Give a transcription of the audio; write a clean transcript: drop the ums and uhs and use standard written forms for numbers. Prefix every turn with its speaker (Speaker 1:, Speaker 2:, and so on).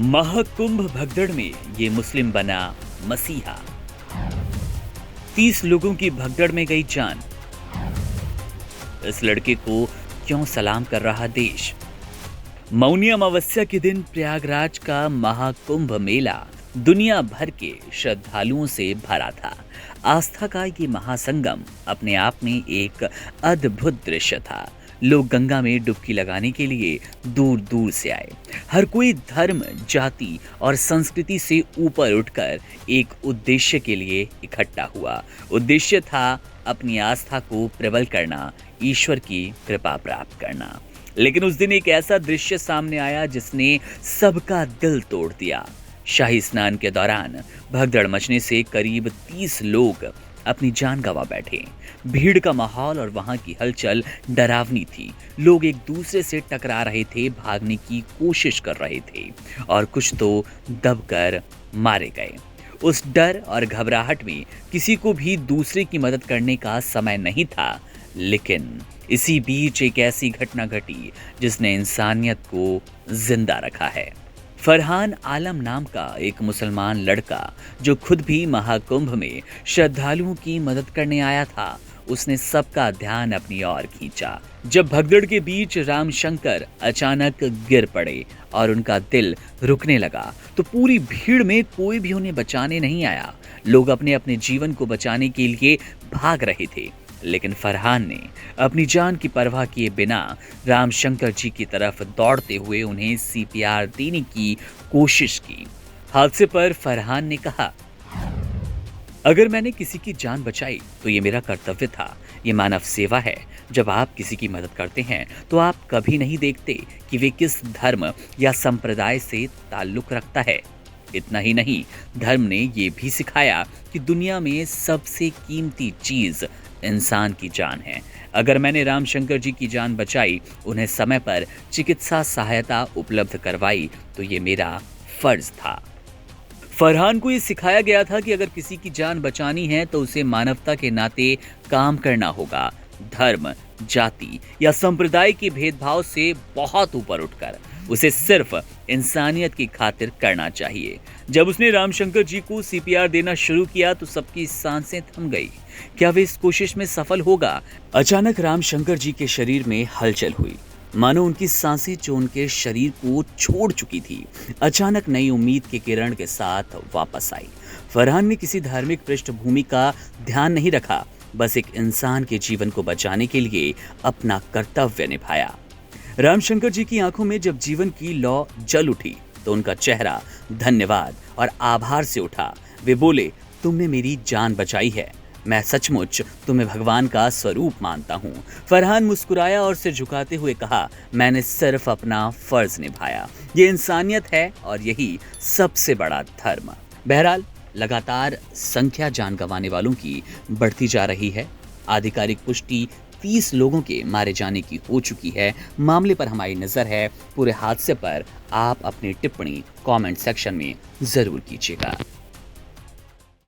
Speaker 1: महाकुंभ भगदड़ में ये मुस्लिम बना मसीहा। 30 लोगों की भगदड़ में गई जान। इस लड़के को क्यों सलाम कर रहा देश। मौनी अमावस्या के दिन प्रयागराज का महाकुंभ मेला दुनिया भर के श्रद्धालुओं से भरा था। आस्था का ये महासंगम अपने आप में एक अद्भुत दृश्य था। लोग गंगा में डुबकी लगाने के लिए दूर दूर से आए। हर कोई धर्म, जाति और संस्कृति से ऊपर उठकर एक उद्देश्य के लिए इकट्ठा हुआ। उद्देश्य था अपनी आस्था को प्रबल करना, ईश्वर की कृपा प्राप्त करना। लेकिन उस दिन एक ऐसा दृश्य सामने आया जिसने सबका दिल तोड़ दिया। शाही स्नान के दौरान भगदड़ मचने से करीब 30 लोग अपनी जान गंवा बैठे। भीड़ का माहौल और वहां की हलचल डरावनी थी। लोग एक दूसरे से टकरा रहे थे, भागने की कोशिश कर रहे थे और कुछ तो दबकर मारे गए। उस डर और घबराहट में किसी को भी दूसरे की मदद करने का समय नहीं था। लेकिन इसी बीच एक ऐसी घटना घटी जिसने इंसानियत को जिंदा रखा है। फरहान आलम नाम का एक मुसलमान लड़का जो खुद भी महाकुंभ में श्रद्धालुओं की मदद करने आया था, उसने सबका ध्यान अपनी ओर खींचा। जब भगदड़ के बीच रामशंकर अचानक गिर पड़े और उनका दिल रुकने लगा तो पूरी भीड़ में कोई भी उन्हें बचाने नहीं आया। लोग अपने अपने जीवन को बचाने के लिए भाग रहे थे, लेकिन फरहान ने अपनी जान की परवाह किए बिना रामशंकर जी की तरफ दौड़ते हुए उन्हें सीपीआर देने की कोशिश की। हादसे पर फरहान ने कहा, अगर मैंने किसी की जान बचाई तो ये मेरा कर्तव्य था। ये मानव सेवा है। जब आप किसी की मदद करते हैं तो आप कभी नहीं देखते कि वे किस धर्म या संप्रदाय से ताल्लुक रखता है। इतना ही नहीं, धर्म ने ये भी सिखाया कि दुनिया में सबसे कीमती चीज इंसान की जान है। अगर मैंने रामशंकर जी की जान बचाई, उन्हें समय पर चिकित्सा सहायता उपलब्ध करवाई, तो ये मेरा फर्ज था। फरहान को ये सिखाया गया था कि अगर किसी की जान बचानी है तो उसे मानवता के नाते काम करना होगा। धर्म, जाति या संप्रदाय के भेदभाव से बहुत ऊपर उठकर उसे सिर्फ इंसानियत की खातिर करना चाहिए। जब उसने रामशंकर जी को सीपीआर देना शुरू किया तो सबकी सांसें थम गई। क्या वे इस कोशिश में सफल होगा? अचानक रामशंकर जी के शरीर में हलचल हुई, मानो उनकी सांसें जो उनके शरीर को छोड़ चुकी थी, अचानक नई उम्मीद के किरण के साथ वापस आई। फरहान ने किसी धार्मिक पृष्ठभूमि का ध्यान नहीं रखा, बस एक इंसान के जीवन को बचाने के लिए अपना कर्तव्य निभाया। रामशंकर जी की आंखों में जब जीवन की लौ जल उठी तो उनका चेहरा धन्यवाद और आभार से उठा। वे बोले, तुमने मेरी जान बचाई है। मैं सचमुच तुम्हें भगवान का स्वरूप मानता हूँ। फरहान मुस्कुराया और सिर झुकाते हुए कहा, मैंने सिर्फ अपना फर्ज निभाया। ये इंसानियत है और यही सबसे बड़ा धर्म। बहरहाल लगातार संख्या जान गंवाने वालों की बढ़ती जा रही है। आधिकारिक पुष्टि 30 लोगों के मारे जाने की हो चुकी है। मामले पर हमारी नजर है। पूरे हादसे पर आप अपनी टिप्पणी कमेंट सेक्शन में जरूर कीजिएगा।